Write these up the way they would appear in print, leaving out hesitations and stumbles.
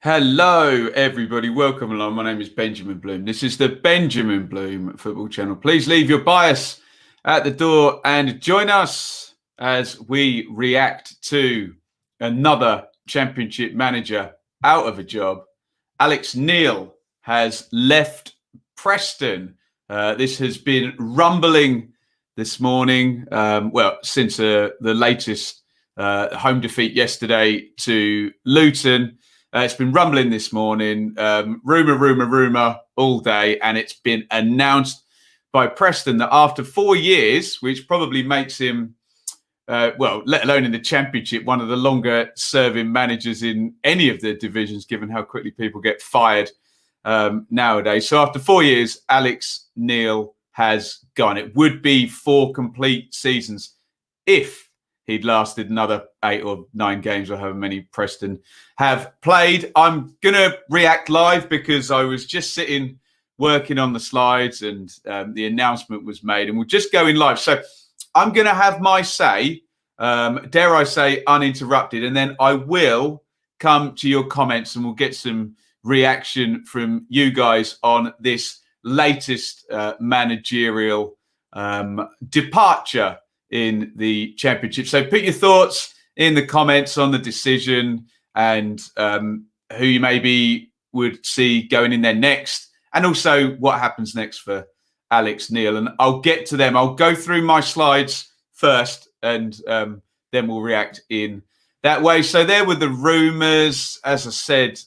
Hello, everybody. Welcome along. My name is Benjamin Bloom. This is the Benjamin Bloom Football Channel. Please leave your bias at the door and join us as we react to another Championship manager out of a job. Alex Neil has left Preston. This has been rumbling this morning. Since the latest home defeat yesterday to Luton. It's been rumbling this morning, rumour all day, and it's been announced by Preston that after 4 years, which probably makes him, let alone in the Championship, one of the longer-serving managers in any of the divisions, given how quickly people get fired nowadays. So after 4 years, Alex Neil has gone. It would be 4 complete seasons if he'd lasted another 8 or 9 games or however many Preston have played. I'm going to react live because I was just sitting working on the slides and the announcement was made, and we'll just go in live. So I'm going to have my say, dare I say, uninterrupted, and then I will come to your comments and we'll get some reaction from you guys on this latest managerial departure in the Championship. So put your thoughts in the comments on the decision and who you maybe would see going in there next, and also what happens next for Alex Neil. And I'll get to them. I'll go through my slides first and then we'll react in that way. So there were the rumours, as I said,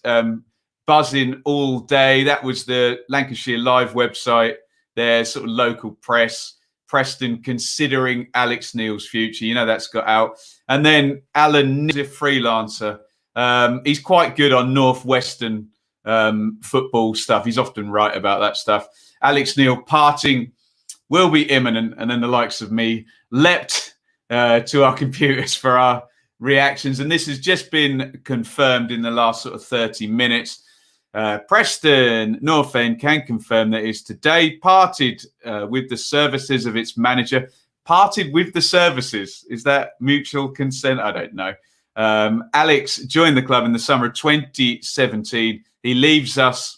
buzzing all day. That was the Lancashire Live website, their sort of local press. Preston considering Alex Neil's future. You know, that's got out. And then Alan is a freelancer. He's quite good on Northwestern football stuff. He's often right about that stuff. Alex Neil parting will be imminent. And then the likes of me leapt to our computers for our reactions. And this has just been confirmed in the last sort of 30 minutes. Preston North End can confirm that it's today parted with the services of its manager. Parted with the services. Is that mutual consent? I don't know. Alex joined the club in the summer of 2017. He leaves us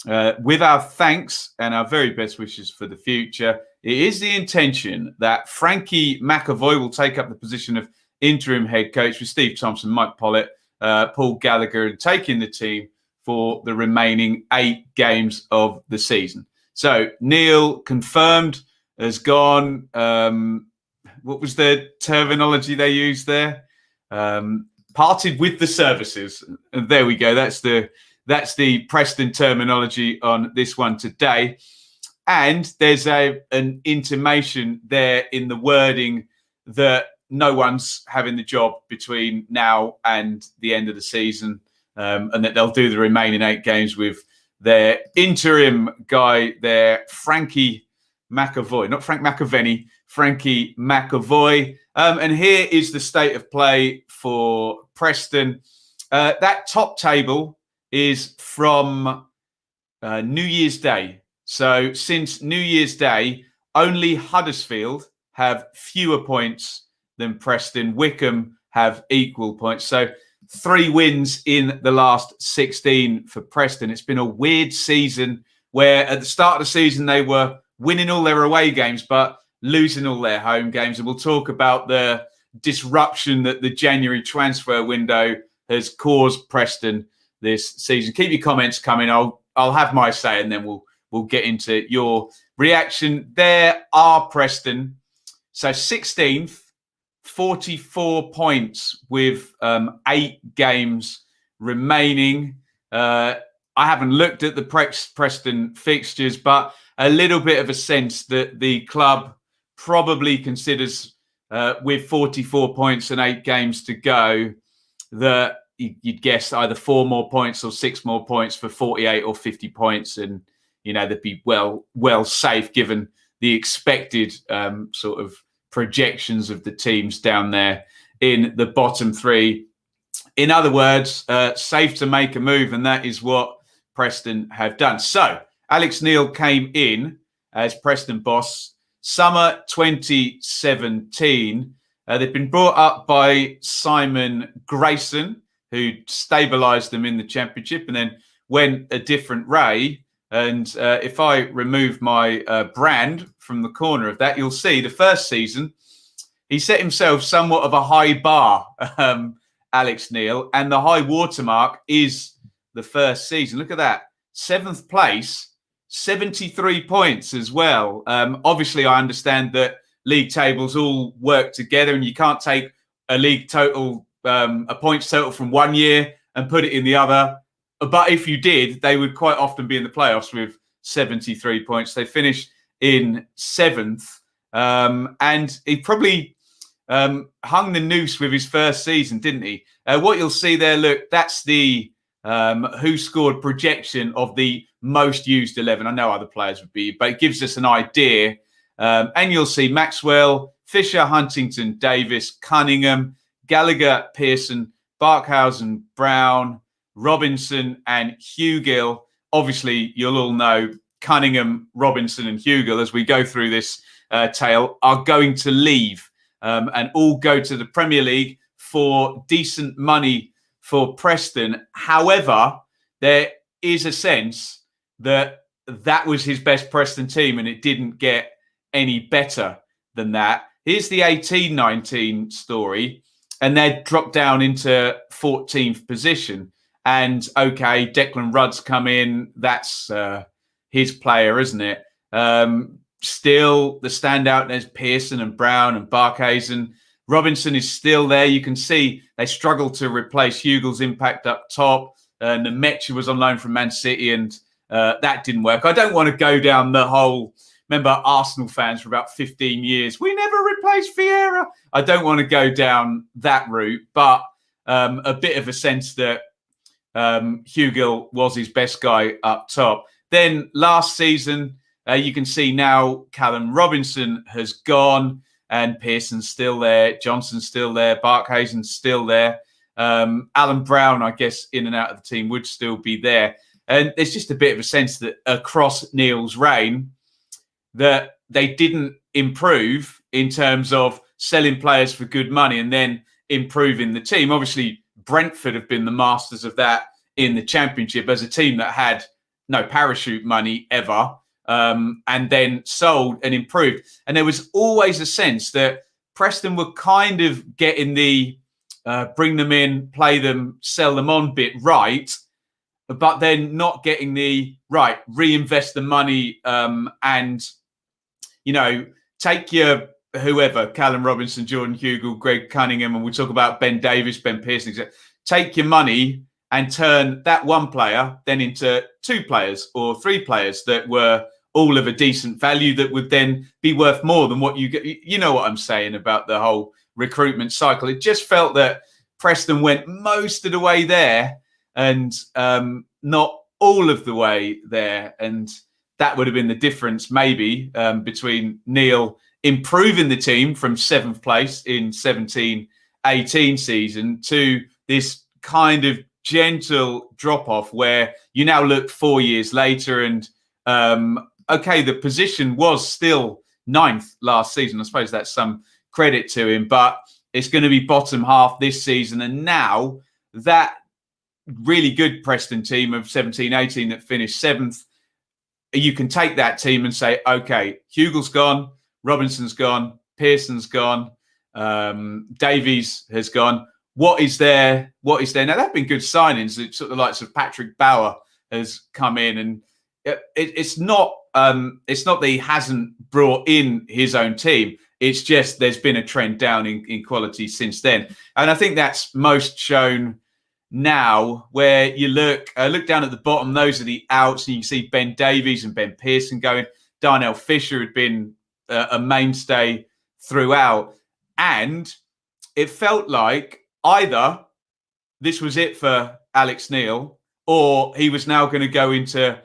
with our thanks and our very best wishes for the future. It is the intention that Frankie McAvoy will take up the position of interim head coach with Steve Thompson, Mike Pollitt, Paul Gallagher, and taking the team for the remaining 8 games of the season. So Neil confirmed has gone. What was the terminology they used there? Parted with the services. And there we go. That's the Preston terminology on this one today. And there's an intimation there in the wording that no one's having the job between now and the end of the season. And that they'll do the remaining 8 games with their interim guy there, Frankie McAvoy, not Frank McAvenny, Frankie McAvoy. And here is the state of play for Preston. That top table is from New Year's Day. So since New Year's Day, only Huddersfield have fewer points than Preston. Wickham have equal points. So 3 wins in the last 16 for Preston. It's been a weird season where at the start of the season they were winning all their away games but losing all their home games. And we'll talk about the disruption that the January transfer window has caused Preston this season. Keep your comments coming. I'll have my say and then we'll get into your reaction. There are Preston. So 16th. 44 points with 8 games remaining. I haven't looked at the Preston fixtures, but a little bit of a sense that the club probably considers with 44 points and 8 games to go that you'd guess either 4 more points or 6 more points for 48 or 50 points. And, you know, they'd be well safe given the expected sort of projections of the teams down there in the bottom 3. In other words, safe to make a move, and that is what Preston have done. So Alex Neil came in as Preston boss summer 2017. They've been brought up by Simon Grayson, who stabilised them in the Championship and then went a different way. And if I remove my brand from the corner of that, you'll see the first season, he set himself somewhat of a high bar, Alex Neil, and the high watermark is the first season. Look at that. 7th place, 73 points as well. Obviously, I understand that league tables all work together and you can't take a league total, a points total from one year and put it in the other. But if you did, they would quite often be in the playoffs with 73 points. They finished in 7th. And he probably hung the noose with his first season, didn't he? What you'll see there, look, that's the who scored projection of the most used 11. I know other players would be, but it gives us an idea. And you'll see Maxwell, Fisher, Huntington, Davis, Cunningham, Gallagher, Pearson, Barkhausen, Brown, Robinson and Hugill. Obviously, you'll all know Cunningham, Robinson and Hugill, as we go through this tale, are going to leave and all go to the Premier League for decent money for Preston. However, there is a sense that that was his best Preston team and it didn't get any better than that. Here's the 18-19 story, and they're dropped down into 14th position. And okay, Declan Rudd's come in. That's his player, isn't it? Still, the standout, there's Pearson and Brown and Barkhuizen. Robinson is still there. You can see they struggle to replace Hugill's impact up top. Nemecha was on loan from Man City and that didn't work. I don't want to go down the whole, remember Arsenal fans for about 15 years, we never replaced Vieira. I don't want to go down that route, but a bit of a sense that Hugill was his best guy up top. Then last season, you can see now Callum Robinson has gone and Pearson's still there. Johnson's still there. Barkhuizen's still there. Alan Brown, I guess, in and out of the team would still be there. And there's just a bit of a sense that across Neil's reign that they didn't improve in terms of selling players for good money and then improving the team. Obviously, Brentford have been the masters of that in the Championship as a team that had no parachute money ever, and then sold and improved. And there was always a sense that Preston were kind of getting the bring them in, play them, sell them on bit right, but then not getting the right, reinvest the money and, you know, take your whoever, Callum Robinson, Jordan Hugill, Greg Cunningham, and we'll talk about Ben Davis, Ben Pearson, etc. Take your money and turn that one player then into 2 players or 3 players that were all of a decent value that would then be worth more than what you get. You know what I'm saying about the whole recruitment cycle. It just felt that Preston went most of the way there and not all of the way there. And that would have been the difference maybe between Neil improving the team from 7th place in 17-18 season to this kind of gentle drop-off where you now look 4 years later and, okay, the position was still 9th last season. I suppose that's some credit to him, but it's going to be bottom half this season. And now that really good Preston team of 17-18 that finished 7th, you can take that team and say, okay, Hugill's gone, Robinson's gone, Pearson's gone, Davies has gone. What is there? What is there? Now, there have been good signings. It's sort of the likes of Patrick Bauer has come in, and it's not that he hasn't brought in his own team. It's just there's been a trend down in quality since then. And I think that's most shown now where you look down at the bottom. Those are the outs, and you can see Ben Davies and Ben Pearson going. Darnell Fisher had been a mainstay throughout. And it felt like either this was it for Alex Neil or he was now going to go into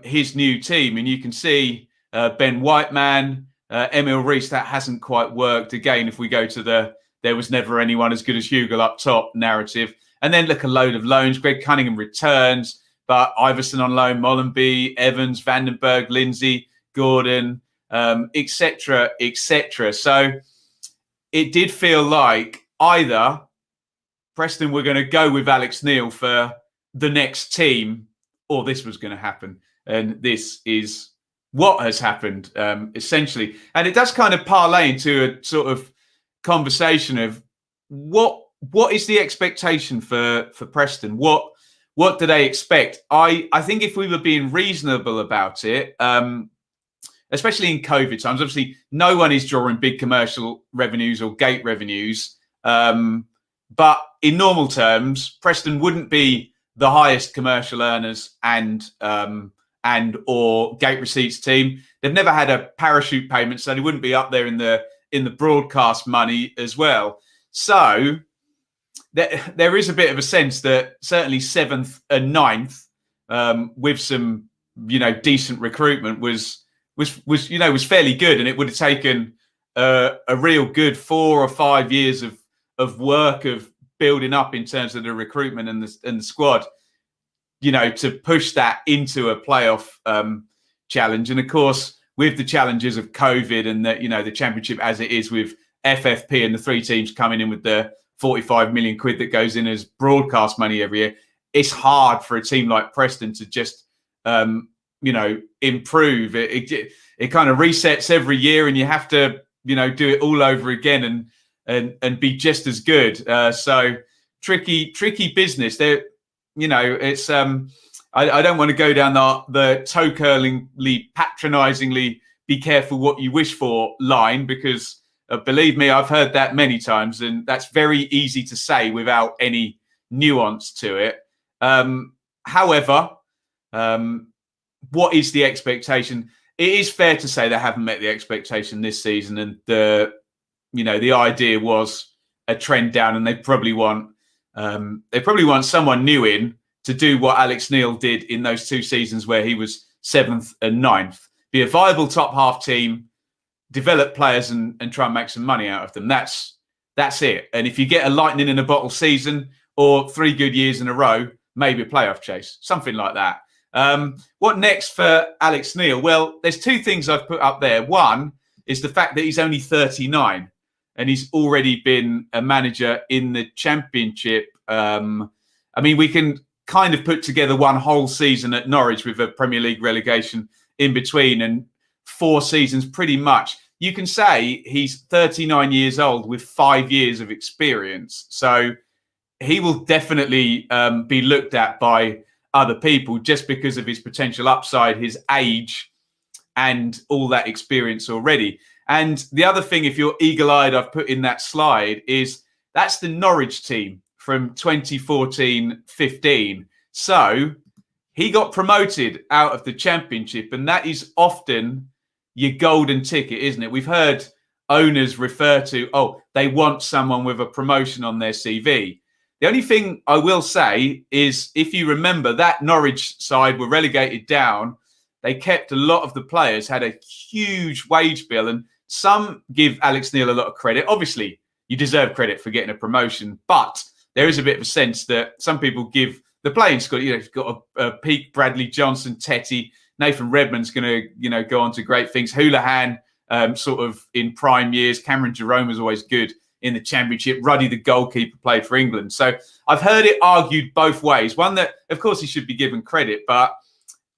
his new team. And you can see Ben Whiteman, Emil Rees, that hasn't quite worked. Again, if we go to the there was never anyone as good as Hugill up top narrative. And then look, a load of loans. Greg Cunningham returns, but Iverson on loan, Mollenby, Evans, Vandenberg, Lindsay, Gordon, etc., etc. So it did feel like either Preston were going to go with Alex Neil for the next team, or this was going to happen. And this is what has happened, essentially. And it does kind of parlay into a sort of conversation of what is the expectation for Preston? What do they expect? I think if we were being reasonable about it, especially in COVID times, obviously no one is drawing big commercial revenues or gate revenues. But in normal terms, Preston wouldn't be the highest commercial earners and or gate receipts team. They've never had a parachute payment, so they wouldn't be up there in the broadcast money as well. So there is a bit of a sense that certainly 7th and 9th, with some decent recruitment was fairly good, and it would have taken a real good 4 or 5 years of work of building up in terms of the recruitment and the squad, to push that into a playoff challenge. And of course, with the challenges of COVID and the championship as it is, with FFP and the 3 teams coming in with the 45 million quid that goes in as broadcast money every year, it's hard for a team like Preston to just improve. It kind of resets every year, and you have to do it all over again and be just as good. So tricky business. There, it's I don't want to go down the toe-curlingly, patronisingly, be careful what you wish for line, because believe me, I've heard that many times, and that's very easy to say without any nuance to it. However, what is the expectation? It is fair to say they haven't met the expectation this season, and the idea was a trend down, and they probably want someone new in to do what Alex Neil did in those 2 seasons where he was 7th and 9th. Be a viable top half team, develop players and try and make some money out of them. That's it. And if you get a lightning in a bottle season or 3 good years in a row, maybe a playoff chase, something like that. What next for Alex Neil? Well, there's 2 things I've put up there. One is the fact that he's only 39 and he's already been a manager in the Championship. We can kind of put together one whole season at Norwich with a Premier League relegation in between, and 4 seasons pretty much. You can say he's 39 years old with 5 years of experience. So he will definitely be looked at by other people just because of his potential upside, his age, and all that experience already. And the other thing, if you're eagle-eyed, I've put in that slide, is that's the Norwich team from 2014-15. So he got promoted out of the Championship, and that is often your golden ticket, isn't it? We've heard owners refer to, they want someone with a promotion on their CV. The only thing I will say is, if you remember, that Norwich side were relegated down. They kept a lot of the players, had a huge wage bill, and some give Alex Neil a lot of credit. Obviously, you deserve credit for getting a promotion, but there is a bit of a sense that some people give the playing squad, you've got a peak Bradley Johnson, Tetty, Nathan Redmond's going to, go on to great things. Houlihan, sort of in prime years. Cameron Jerome was always good in the Championship. Ruddy, the goalkeeper, played for England. So I've heard it argued both ways. One that, of course, he should be given credit, but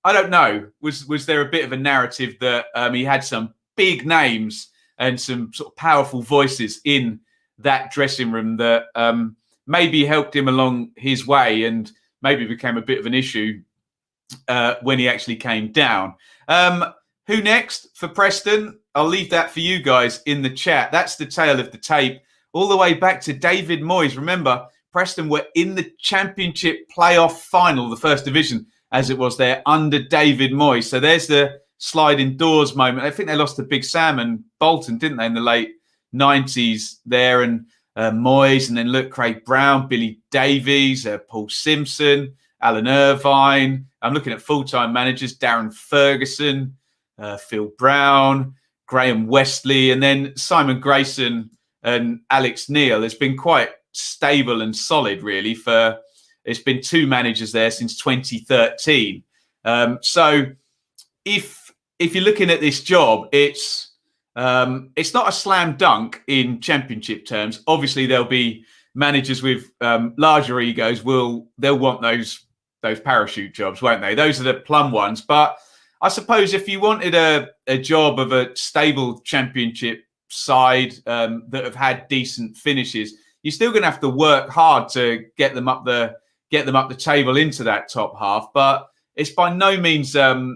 I don't know. Was there a bit of a narrative that he had some big names and some sort of powerful voices in that dressing room that maybe helped him along his way and maybe became a bit of an issue when he actually came down. Who next for Preston? I'll leave that for you guys in the chat. That's the tale of the tape, all the way back to David Moyes. Remember, Preston were in the Championship playoff final, the First Division, as it was there, under David Moyes. So there's the sliding doors moment. I think they lost to Big Sam and Bolton, didn't they, in the late 90s there, and Moyes, and then look, Craig Brown, Billy Davies, Paul Simpson, Alan Irvine. I'm looking at full-time managers, Darren Ferguson, Phil Brown, Graham Westley, and then Simon Grayson and Alex Neil. It's been quite stable and solid, really. It's been 2 managers there since 2013. So if you're looking at this job, it's not a slam dunk in Championship terms. Obviously, there'll be managers with larger egos they'll want those parachute jobs, won't they? Those are the plum ones. But I suppose if you wanted a job of a stable championship side that have had decent finishes, you're still going to have to work hard to get them up the table into that top half. But it's by no means a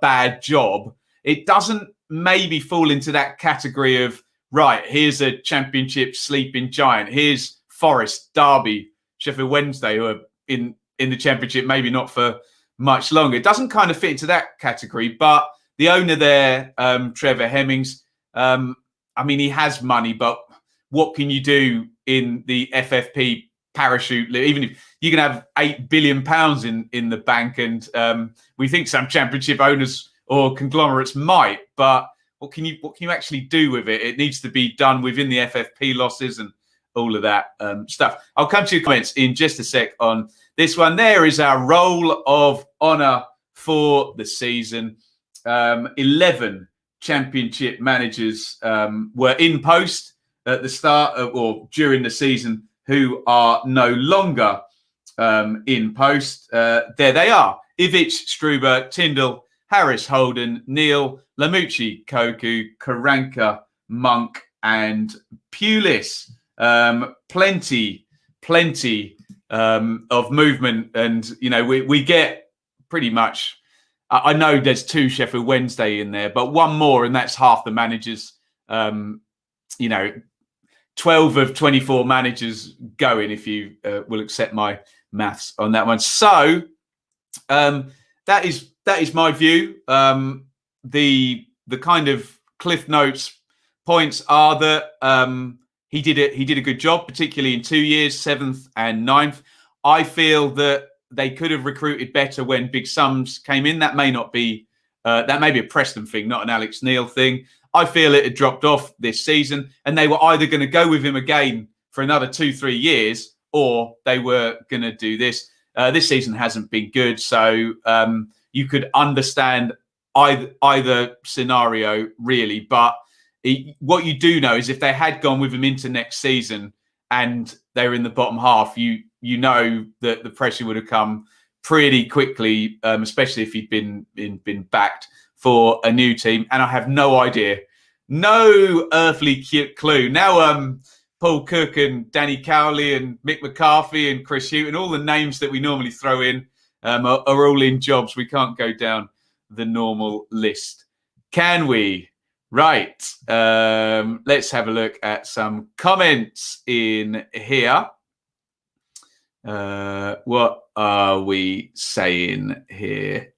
bad job. It doesn't maybe fall into that category of, right, here's a championship sleeping giant. Here's Forest, Derby, Sheffield Wednesday, who are in the championship, maybe not for much longer. It doesn't kind of fit into that category. But the owner there, Trevor Hemmings, I mean, he has money, but what can you do in the FFP parachute? Even if you can have £8 billion in the bank, and we think some championship owners or conglomerates might, but what can you actually do with it? It needs to be done within the FFP losses and all of that stuff. I'll come to your comments in just a sec on this one. There is our roll of honour for the season. 11 championship managers were in post at the start or during the season who are no longer in post. There they are: Ivic, Struber, Tyndall, Harris, Holden, Neil, Lamucci, Koku, Karanka, Monk, and Pulis. Plenty of movement, and we get pretty much. I know there's 2 Sheffield Wednesday in there, but one more, and that's half the managers. 12 of 24 managers going, if you will accept my maths on that one. So that is my view. The kind of Cliff Notes points are that he did a good job, particularly in 2 years, 7th and 9th. I feel that they could have recruited better when big sums came in. That may not be that may be a Preston thing, not an Alex Neil thing. I feel it had dropped off this season, and they were either going to go with him again for another 2-3 years, or they were going to do this. This season hasn't been good, so you could understand either scenario really. But what you do know is if they had gone with him into next season and they were in the bottom half, you know that the pressure would have come pretty quickly, especially if he'd been backed for a new team. And I have no idea, no earthly clue. Now Paul Cook and Danny Cowley and Mick McCarthy and Chris Hugh and all the names that we normally throw in are all in jobs. We can't go down the normal list, can we? Right. Let's have a look at some comments in here. What are we saying here?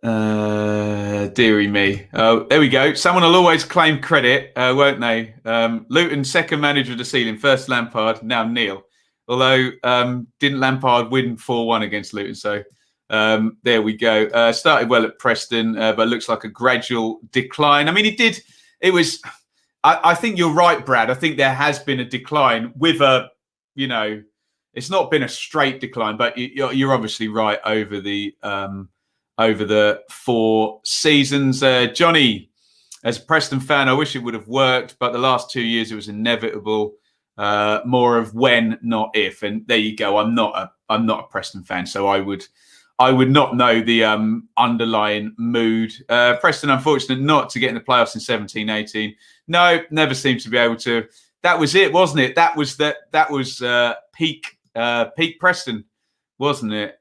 Dearie me. Oh, there we go. Someone will always claim credit, won't they? Luton, second manager of the season. First Lampard, now Neil. Although, didn't Lampard win 4-1 against Luton? So there we go. Started well at Preston, but looks like a gradual decline. I mean, he did. It was. I think you're right, Brad. I think there has been a decline with a. It's not been a straight decline, but you're obviously right over the 4 seasons. Johnny, as a Preston fan, I wish it would have worked, but the last 2 years it was inevitable. More of when, not if. And there you go. I'm not a Preston fan, so I would not know the underlying mood. Preston, unfortunate not to get in the playoffs in 17-18. No, never seemed to be able to. That was it, wasn't it? That was peak Preston, wasn't it?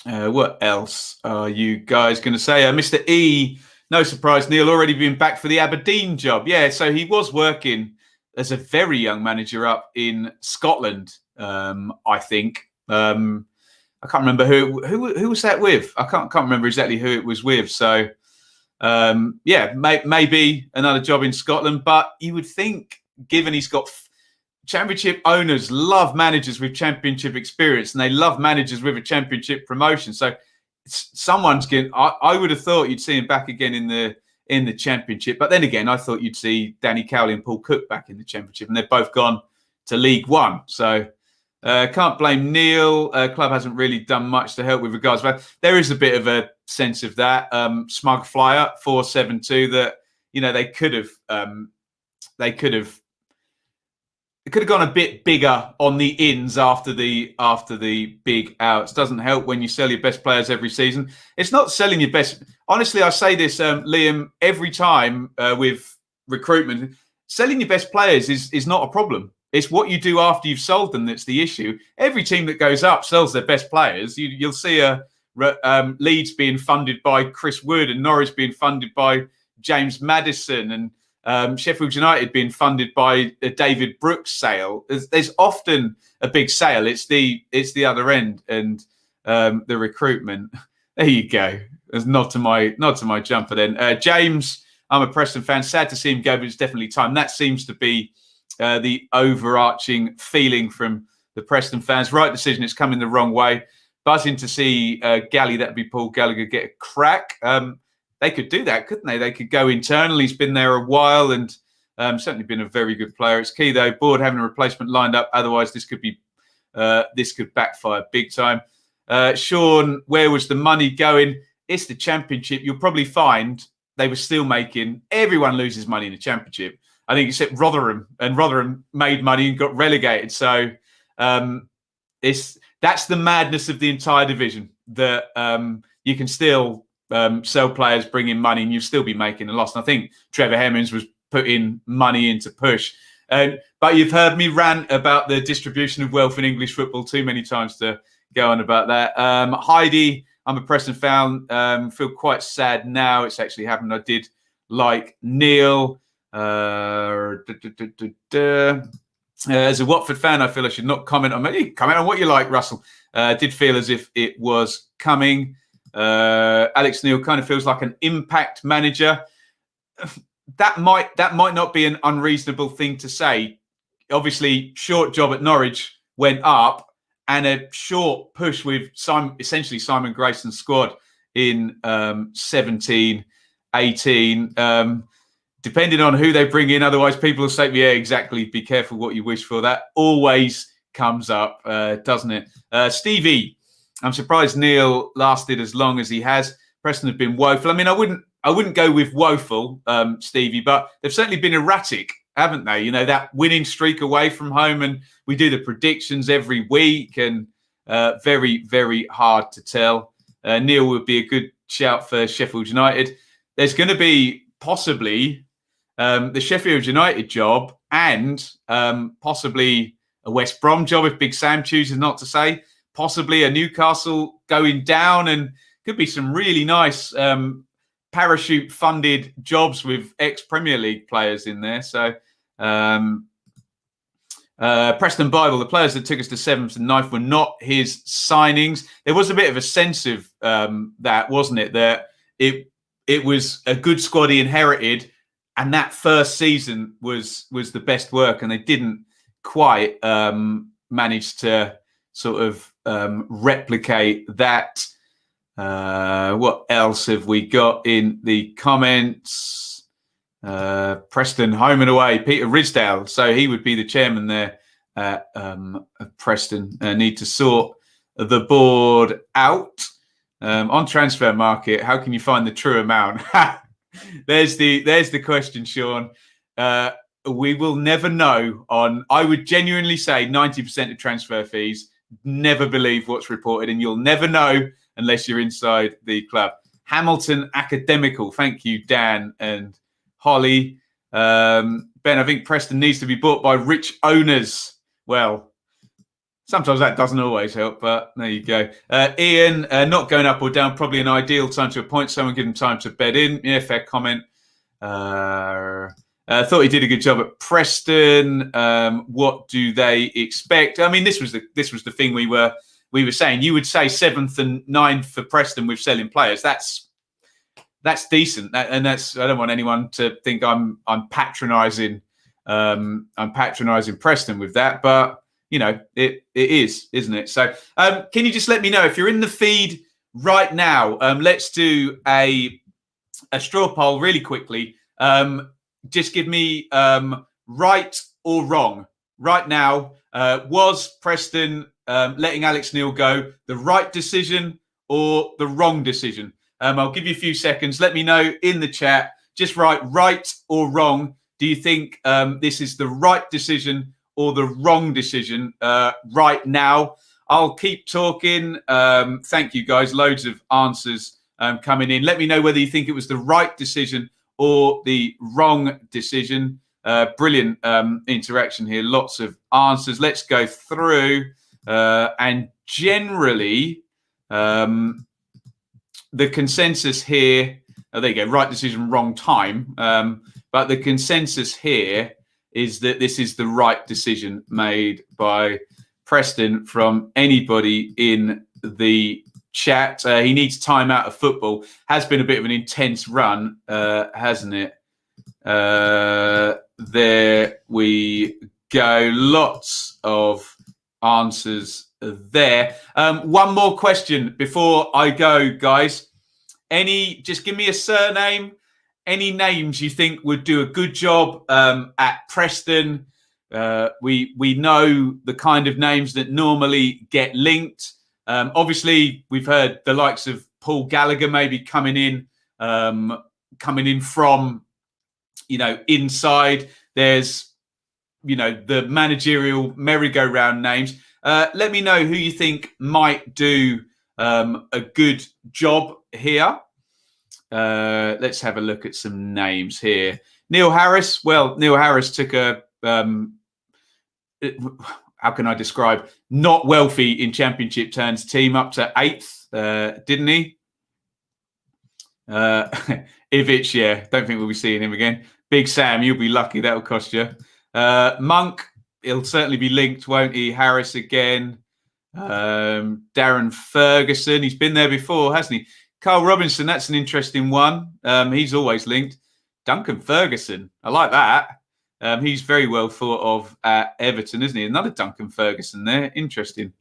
What else are you guys going to say? Mr. E, no surprise, Neil already been back for the Aberdeen job. Yeah, so he was working as a very young manager up in Scotland, I think. I can't remember who was that with. I can't remember exactly who it was with. So, maybe another job in Scotland. But you would think, given he's got championship owners love managers with championship experience, and they love managers with a championship promotion. So someone's getting. I would have thought you'd see him back again in the championship. But then again, I thought you'd see Danny Cowley and Paul Cook back in the championship, and they've both gone to League One. So can't blame Neil. Club hasn't really done much to help with regards, but there is a bit of a sense of that. Smug flyer 472 that they could have it could have gone a bit bigger on the ins after the big outs. Doesn't help when you sell your best players every season. It's not selling your best. Honestly, I say this, Liam, every time with recruitment. Selling your best players is not a problem. It's what you do after you've sold them that's the issue. Every team that goes up sells their best players. You'll see Leeds being funded by Chris Wood and Norwich being funded by James Mattheson and Sheffield United being funded by a David Brooks sale. There's often a big sale. It's the other end and the recruitment. There you go. It's not to my jumper then. James, I'm a Preston fan. Sad to see him go, but it's definitely time. That seems to be the overarching feeling from the Preston fans. Right decision. It's coming the wrong way. Buzzing to see Galley, that'd be Paul Gallagher, get a crack. They could do that, couldn't they? They could go internal. He's been there a while and certainly been a very good player. It's key though, board having a replacement lined up. Otherwise, this could backfire big time. Sean, where was the money going? It's the Championship. You'll probably find they were still making. Everyone loses money in the Championship. I think except Rotherham, and Rotherham made money and got relegated. So that's the madness of the entire division. That you can still sell players, bring in money, and you'll still be making a loss. And I think Trevor Hemmings was putting money into push. But you've heard me rant about the distribution of wealth in English football too many times to go on about that. Heidi, I'm a Preston fan. Feel quite sad now. It's actually happened. I did like Neil. As a Watford fan, I feel I should not comment on it. Comment on what you like, Russell. Did feel as if it was coming. Alex Neil kind of feels like an impact manager. That might not be an unreasonable thing to say. Obviously, short job at Norwich went up, and a short push with essentially Simon Grayson's squad in 17, 18. Depending on who they bring in, otherwise people will say, yeah, exactly, be careful what you wish for. That always comes up, doesn't it? Stevie, I'm surprised Neil lasted as long as he has. Preston have been woeful. I mean, I wouldn't go with woeful, Stevie, but they've certainly been erratic, haven't they? You know, that winning streak away from home, and we do the predictions every week, and very, very hard to tell. Neil would be a good shout for Sheffield United. There's going to be possibly the Sheffield United job and possibly a West Brom job if Big Sam chooses not to say, possibly a Newcastle going down, and could be some really nice parachute funded jobs with ex-Premier League players in there. So Preston Bible, the players that took us to 7th and 9th were not his signings. There was a bit of a sense of that, wasn't it? That it was a good squad he inherited, and that first season was the best work, and they didn't quite manage to sort of replicate that. What else have we got in the comments? Preston home and away, Peter Risdale. So he would be the chairman there at Preston. Need to sort the board out. On transfer market, how can you find the true amount? There's the question, Sean. We will never know on, I would genuinely say 90% of transfer fees, never believe what's reported, and you'll never know unless you're inside the club. Hamilton Academical. Thank you, Dan and Holly. Ben, I think Preston needs to be bought by rich owners. Well, sometimes that doesn't always help, but there you go. Iain, not going up or down, probably an ideal time to appoint someone, give them time to bed in. Yeah, fair comment. Thought he did a good job at Preston. What do they expect? I mean, this was the thing we were saying. You would say 7th and 9th for Preston with selling players. That's decent, and that's. I don't want anyone to think I'm patronising. I'm patronising Preston with that, but you know it is, isn't it? So, can you just let me know if you're in the feed right now? Let's do a straw poll really quickly. Just give me right or wrong right now. Was Preston letting Alex Neil go the right decision or the wrong decision? I'll give you a few seconds. Let me know in the chat. Just write right or wrong. Do you think this is the right decision or the wrong decision right now. I'll keep talking. Thank you, guys. Loads of answers coming in. Let me know whether you think it was the right decision or the wrong decision. Brilliant interaction here. Lots of answers. Let's go through. And generally, the consensus here, there you go, right decision, wrong time. But the consensus here is that this is the right decision made by Preston from anybody in the chat. He needs time out of football. Has been a bit of an intense run, hasn't it? There we go. Lots of answers there. One more question before I go, guys. Just give me a surname. Any names you think would do a good job at Preston? We know the kind of names that normally get linked. Obviously, we've heard the likes of Paul Gallagher maybe coming in from, inside. There's, the managerial merry-go-round names. Let me know who you think might do a good job here. Let's have a look at some names here. Neil Harris. Well, Neil Harris took a, how can I describe, not wealthy in championship terms team up to 8th, didn't he? Ivic, yeah, don't think we'll be seeing him again. Big Sam, you'll be lucky, that'll cost you. Monk, he'll certainly be linked, won't he? Harris again. Darren Ferguson, he's been there before, hasn't he? Carl Robinson, that's an interesting one. He's always linked. Duncan Ferguson, I like that. He's very well thought of at Everton, isn't he? Another Duncan Ferguson there. Interesting.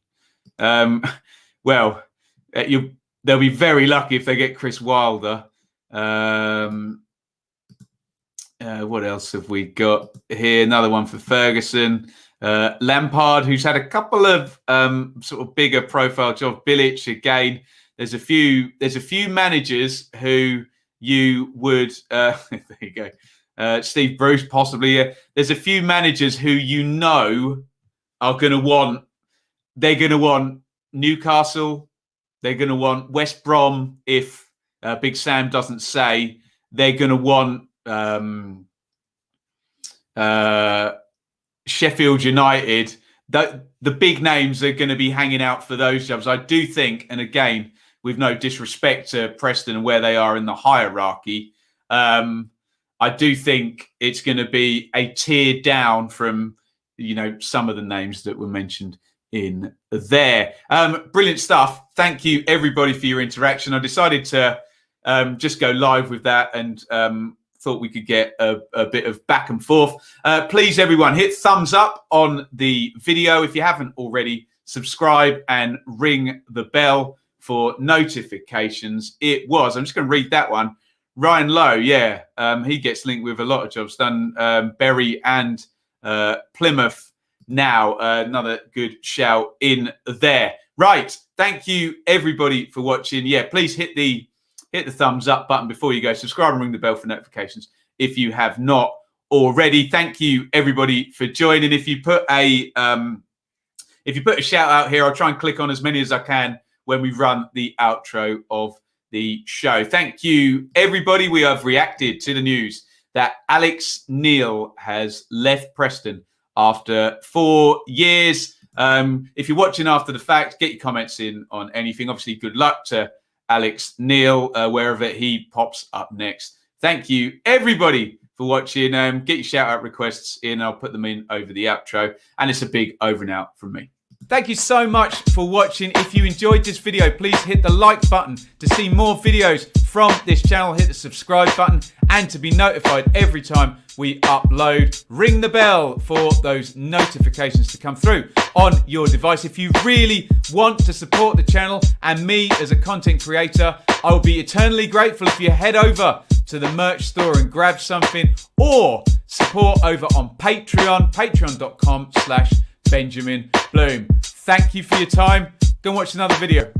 Well, they'll be very lucky if they get Chris Wilder. What else have we got here? Another one for Ferguson. Lampard, who's had a couple of sort of bigger profile jobs. Bilic again. There's a few managers who you would. There you go. Steve Bruce, possibly. Yeah. There's a few managers who are going to want. They're going to want Newcastle. They're going to want West Brom. If Big Sam doesn't say, they're going to want Sheffield United. The big names are going to be hanging out for those jobs. I do think, and again, with no disrespect to Preston and where they are in the hierarchy, I do think it's going to be a tier down from, some of the names that were mentioned in there. Brilliant stuff. Thank you, everybody, for your interaction. I decided to just go live with that and thought we could get a bit of back and forth. Please, everyone, hit thumbs up on the video. If you haven't already, subscribe and ring the bell for notifications. I'm just going to read that one. Ryan Lowe, yeah, he gets linked with a lot of jobs done. Bury and Plymouth now. Another good shout in there. Right, thank you everybody for watching. Yeah, please hit the thumbs up button before you go. Subscribe and ring the bell for notifications if you have not already. Thank you everybody for joining. If you put a shout out here, I'll try and click on as many as I can when we run the outro of the show. Thank you, everybody. We have reacted to the news that Alex Neil has left Preston after 4 years. If you're watching after the fact, get your comments in on anything. Obviously, good luck to Alex Neil, wherever he pops up next. Thank you, everybody, for watching. Get your shout-out requests in. I'll put them in over the outro. And it's a big over and out from me. Thank you so much for watching. If you enjoyed this video, please hit the like button to see more videos from this channel. Hit the subscribe button and to be notified every time we upload. Ring the bell for those notifications to come through on your device. If you really want to support the channel and me as a content creator, I will be eternally grateful if you head over to the merch store and grab something, or support over on Patreon, patreon.com/Benjamin Bloom. Thank you for your time. Go and watch another video.